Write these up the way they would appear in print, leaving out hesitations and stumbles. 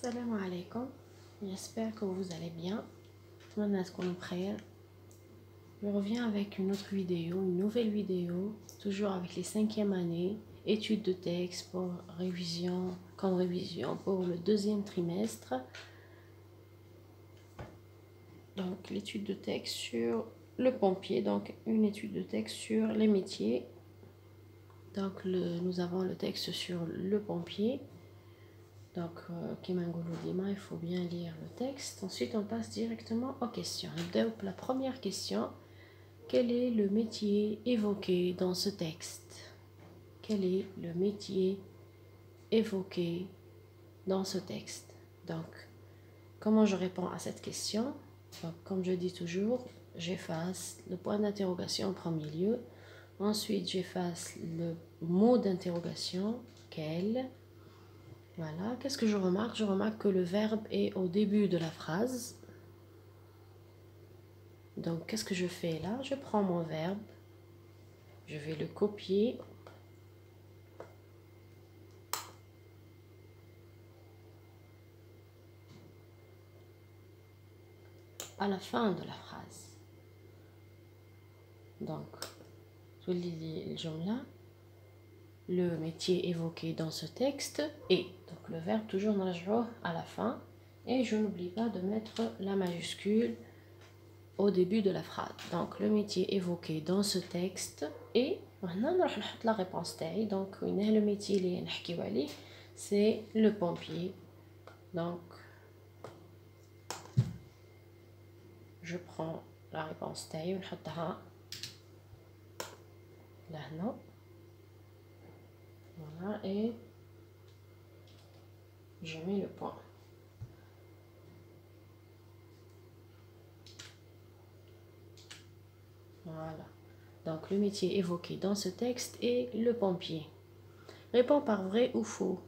Salam alaikum, j'espère que vous allez bien. Je reviens avec une autre vidéo, une nouvelle vidéo, toujours avec les 5e années, études de texte pour révision, comme révision pour le 2e trimestre. Donc l'étude de texte sur le pompier, donc une étude de texte sur les métiers. Donc nous avons le texte sur le pompier. Donc, il faut bien lire le texte. Ensuite, on passe directement aux questions. Donc, la première question, quel est le métier évoqué dans ce texte? Quel est le métier évoqué dans ce texte? Donc, comment je réponds à cette question? Donc, comme je dis toujours, j'efface le point d'interrogation en premier lieu. Ensuite, j'efface le mot d'interrogation, quel. Voilà, qu'est-ce que je remarque? Je remarque que le verbe est au début de la phrase. Donc, qu'est-ce que je fais là? Je prends mon verbe, je vais le copier à la fin de la phrase. Donc, je lis le jumla, le métier évoqué dans ce texte et donc le verbe toujours نرجعوه à la fin et je n'oublie pas de mettre la majuscule au début de la phrase. Donc le métier évoqué dans ce texte et maintenant نروح نحط la réponse تاعي. Donc le métier اللي نحكيو عليه c'est le pompier. Donc je prends la réponse تاعي ونحطها لهنا. Voilà, et je mets le point. Voilà. Donc le métier évoqué dans ce texte est le pompier. Réponds par vrai ou faux.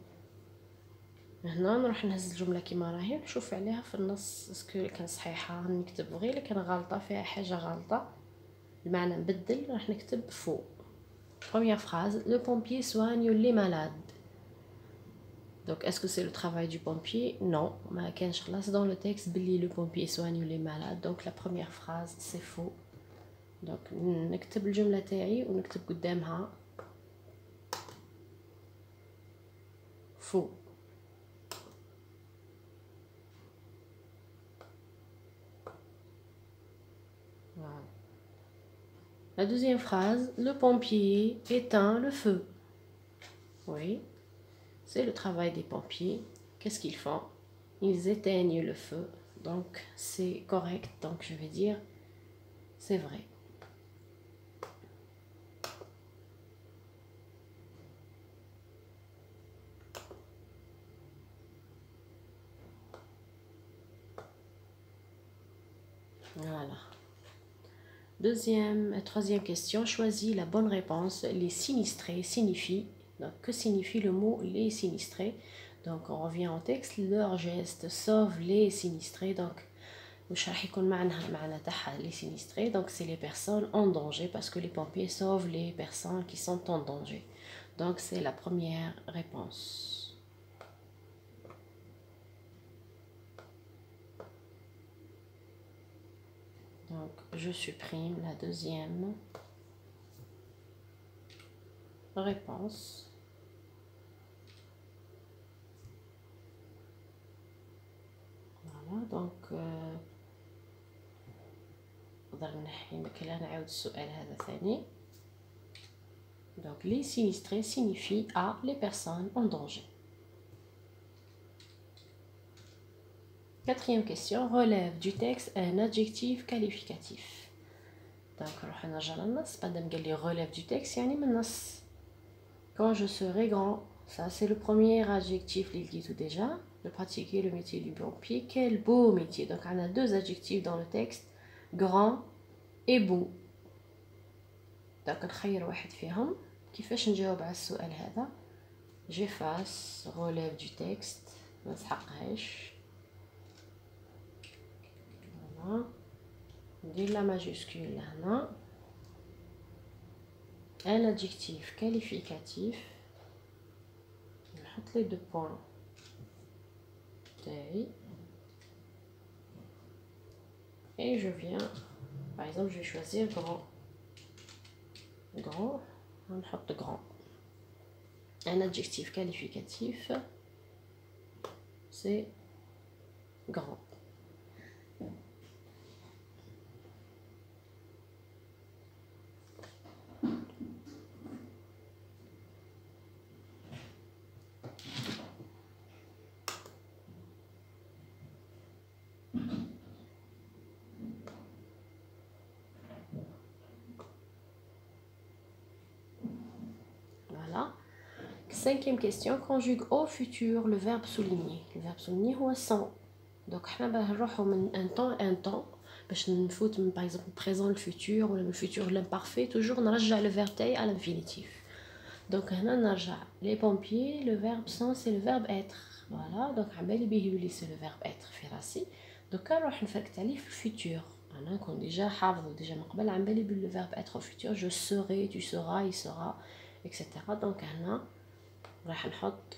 هنا نروح نهز الجمله كيما راهي نشوف عليها في النص اسكو كان صحيحه نكتب غير كان غلطه فيها حاجه غلطه المعنى نبدل راح نكتب فaux. Première phrase, le pompier soigne les malades. Donc est-ce que c'est le travail du pompier? Non, ما كانش خلاص dans le texte بلي le pompier soigne les malades. Donc la première phrase c'est faux. Donc نكتب الجمله تاعي ونكتب قدامها faux. Voilà. La deuxième phrase, le pompier éteint le feu. Oui, c'est le travail des pompiers. Qu'est-ce qu'ils font? Ils éteignent le feu. Donc c'est correct. Donc je vais dire c'est vrai. Voilà. Troisième question, choisis la bonne réponse. Les sinistrés signifient, donc que signifie le mot les sinistrés? Donc on revient au texte, leur geste sauve les sinistrés. Donc les sinistrés, donc c'est les personnes en danger parce que les pompiers sauvent les personnes qui sont en danger. Donc c'est la première réponse. Donc, je supprime la deuxième réponse. Voilà, donc donc les sinistrés signifient à les personnes en danger. Quatrième question, relève du texte un adjectif qualificatif. Donc, relève du texte, quand je serai grand, ça c'est le premier adjectif, il dit tout déjà, de pratiquer le métier du pompier. Quel beau métier! Donc, on a deux adjectifs dans le texte, grand et beau. Donc, نخير واحد فيهم. كيفاش نجاوب على السؤال هذا؟ j'efface relève du texte ما نسحقهاش. Voilà. ندير la majuscule هنا. Un adjectif qualificatif. نحط les deux points. taille. Et je viens, par exemple, je vais choisir grand. Grand, on va grand. Un adjectif qualificatif, c'est grand. Voilà. Cinquième question, conjugue au futur le verbe souligner. Le verbe souligner هو sans. Donc حنا باه نروحو من un temps à un temps باش نفوت من par exemple présent le futur ou le futur l'imparfait, toujours نرجع le verbe تاعي à l'infinitif. Donc هنا نرجع les pompiers, le verbe sans c'est le verbe être. Voilà, donc عبالي بيه يولي c'est le verbe être في راسي. Donc نروح نفكت عليه في الfutur. انا كون ديجا حافظه ديجا من قبل عبالي بيه le verbe être au futur, je serai, tu seras, il sera, etc. Donc هنا راح نحط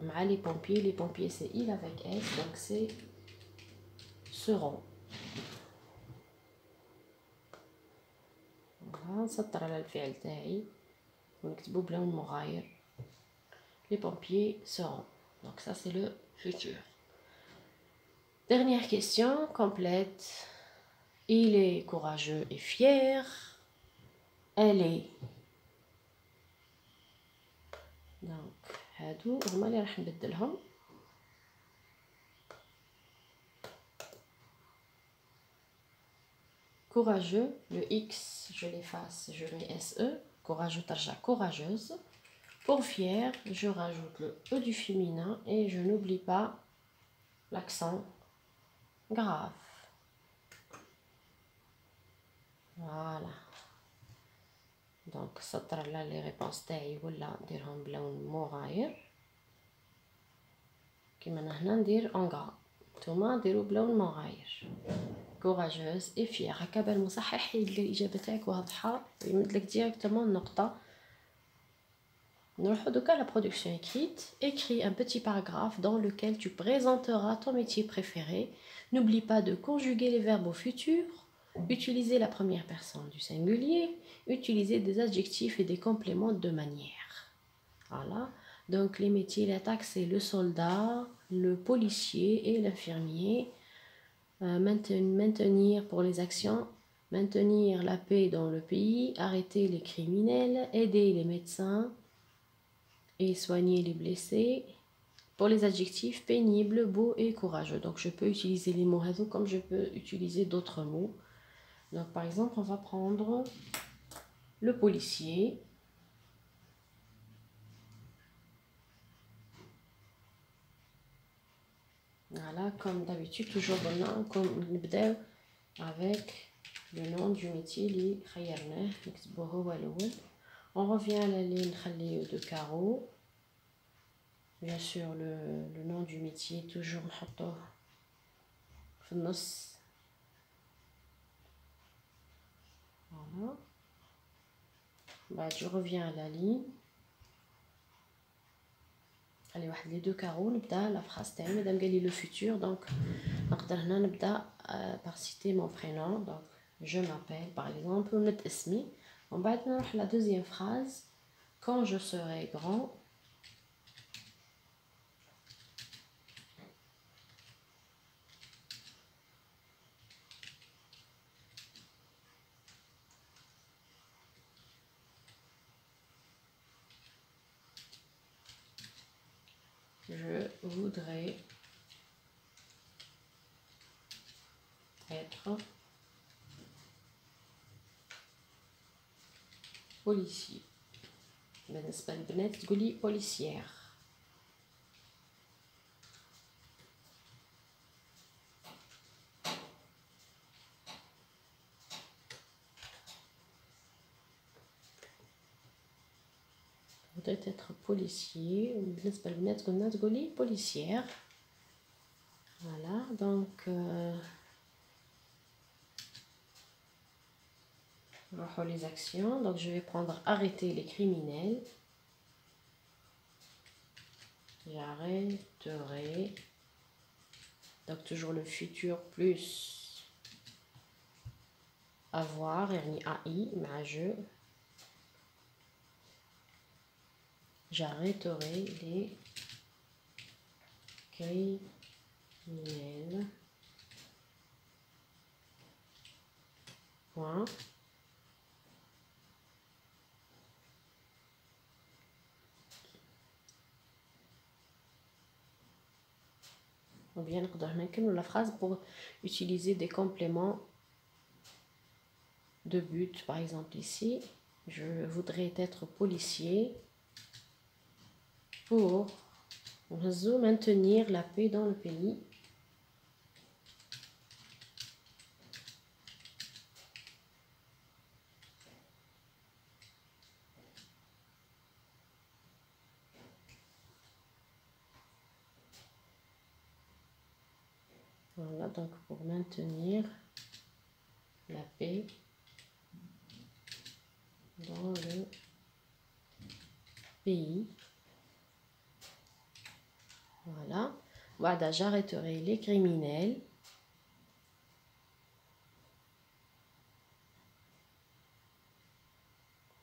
مع les pompiers c'est il avec s, donc c'est seront. Voilà, نسطر على الفعل تاعي ونكتبو بلون مغاير. Les pompiers seront. Donc ça c'est le futur. Dernière question complète. Il est courageux et fier. Elle est. Donc هادو هما اللي راح نبدلهم. Courageux, le X je l'efface, je mets SE. Courageux ترجع courageuse. Pour fier, je rajoute le E du féminin et je n'oublie pas l'accent grave. Voilà. Donc سطر على les réponses تاعي ولا نديرهم بلون مغاير كيما انا هنا ندير en gras. نتوما ديروا بلون مغاير. courageuse et fière. هكا بالمصحح يلقى الإجابة تاعك واضحة ويمدلك ديريكتومون النقطة. نروحو دوكا la production écrite. Écris un petit paragraphe dans lequel tu présenteras ton métier préféré. N'oublie pas de conjuguer les verbes au futur. Utiliser la première personne du singulier. Utiliser des adjectifs et des compléments de manière. Voilà. Donc les métiers, l'attaque c'est le soldat, le policier et l'infirmier. Maintenir pour les actions, maintenir la paix dans le pays, arrêter les criminels, aider les médecins et soigner les blessés. Pour les adjectifs, pénible, beau et courageux. Donc je peux utiliser les mots réseau comme je peux utiliser d'autres mots. Donc par exemple, on va prendre le policier. Voilà, comme d'habitude, toujours comme نبداو avec le nom du métier اللي خيرناه نكتبوه هو الأول. On revient à la ligne نخليه de carreaux. Bien sûr, le nom du métier, toujours نحطوه في النص. Voilà. Bah, je reviens à la ligne. Allez, les deux carreaux, نبدا la phrase تاعي مادام قال لي le futur, donc نقدر هنا نبدا par citer mon prénom. Donc je m'appelle par exemple ونبدا اسمي. ومن بعد نروح la deuxième phrase. Quand je serai grand, je voudrais être policier. بالنسبة للبنات تقولي policière. voudrais être policier. بالنسبة للبنات قلنا تقولي policière. Voilà, donc les actions. Donc je vais prendre arrêter les criminels. J'arrêterai Donc toujours le futur plus avoir, يعني AI مع je. J'arrêterai les criminels. Point. Ou bien نقدر نكمل la phrase pour utiliser des compléments de but. Par exemple ici, je voudrais être policier pour maintenir la paix dans le pays. Voilà, donc pour maintenir la paix dans le pays. Voilà. Voilà, j'arrêterai les criminels.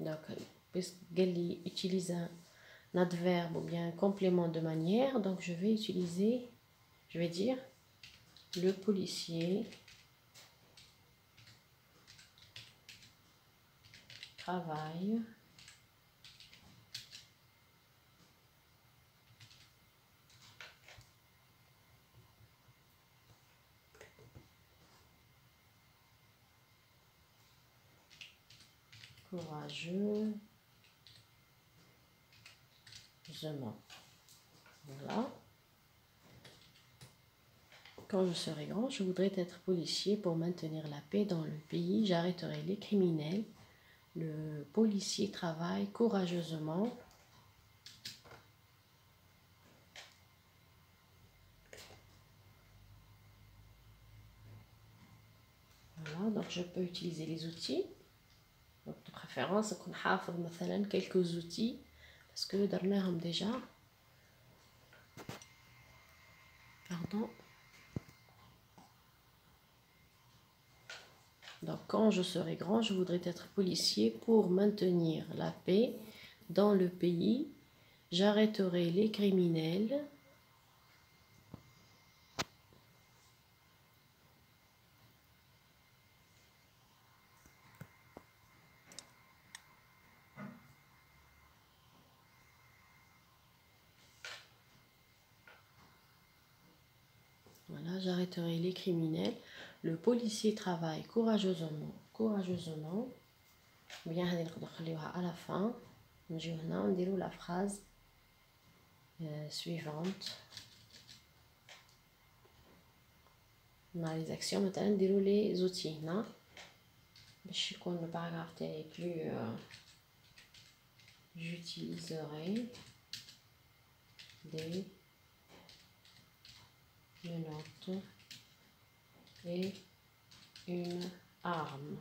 Donc, puisqu'elle utilise un adverbe ou bien un complément de manière, donc je vais dire le policier travaille courageusement. Voilà. Quand je serai grand, je voudrais être policier pour maintenir la paix dans le pays. J'arrêterai les criminels. Le policier travaille courageusement. Voilà, donc je peux utiliser les outils. Donc de préférence, on حافظ مثلا quelques outils parce que درناهم déjà. Pardon. Donc quand je serai grand, je voudrais être policier pour maintenir la paix dans le pays. J'arrêterai les criminels. Voilà, j'arrêterai les criminels. Le policier travaille courageusement. Bien, à la fin, on dit la phrase suivante. On a les actions, maintenant on dit les outils. Je connais le paragraphe plus. J'utiliserai des menottes et une arme.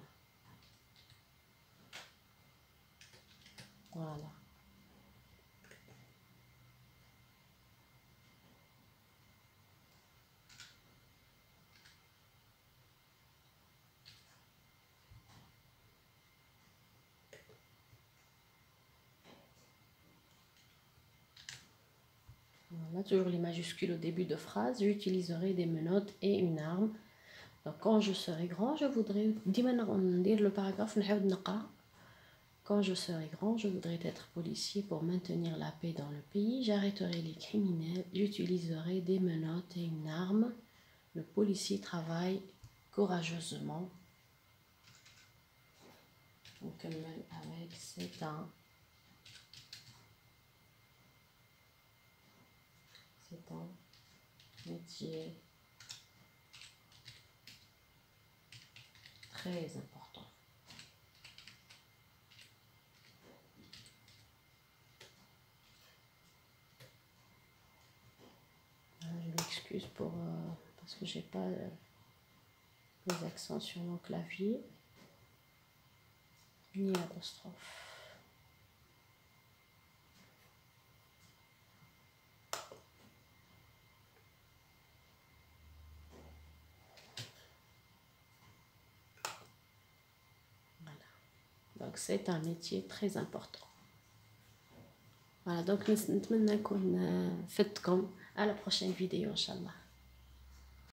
Voilà. Voilà, toujours les majuscules au début de phrase. J'utiliserai des menottes et une arme. Donc, quand je serai grand, je voudrais... dire le paragraphe. Quand je serai grand, je voudrais être policier pour maintenir la paix dans le pays. J'arrêterai les criminels. J'utiliserai des menottes et une arme. Le policier travaille courageusement. On commence avec c'est un métier très important. Je m'excuse pour parce que j'ai pas les accents sur mon clavier ni l'apostrophe. Donc c'est un métier très important. Voilà, donc نتمنى نكون فدتكم. À la prochaine vidéo, Inch'Allah.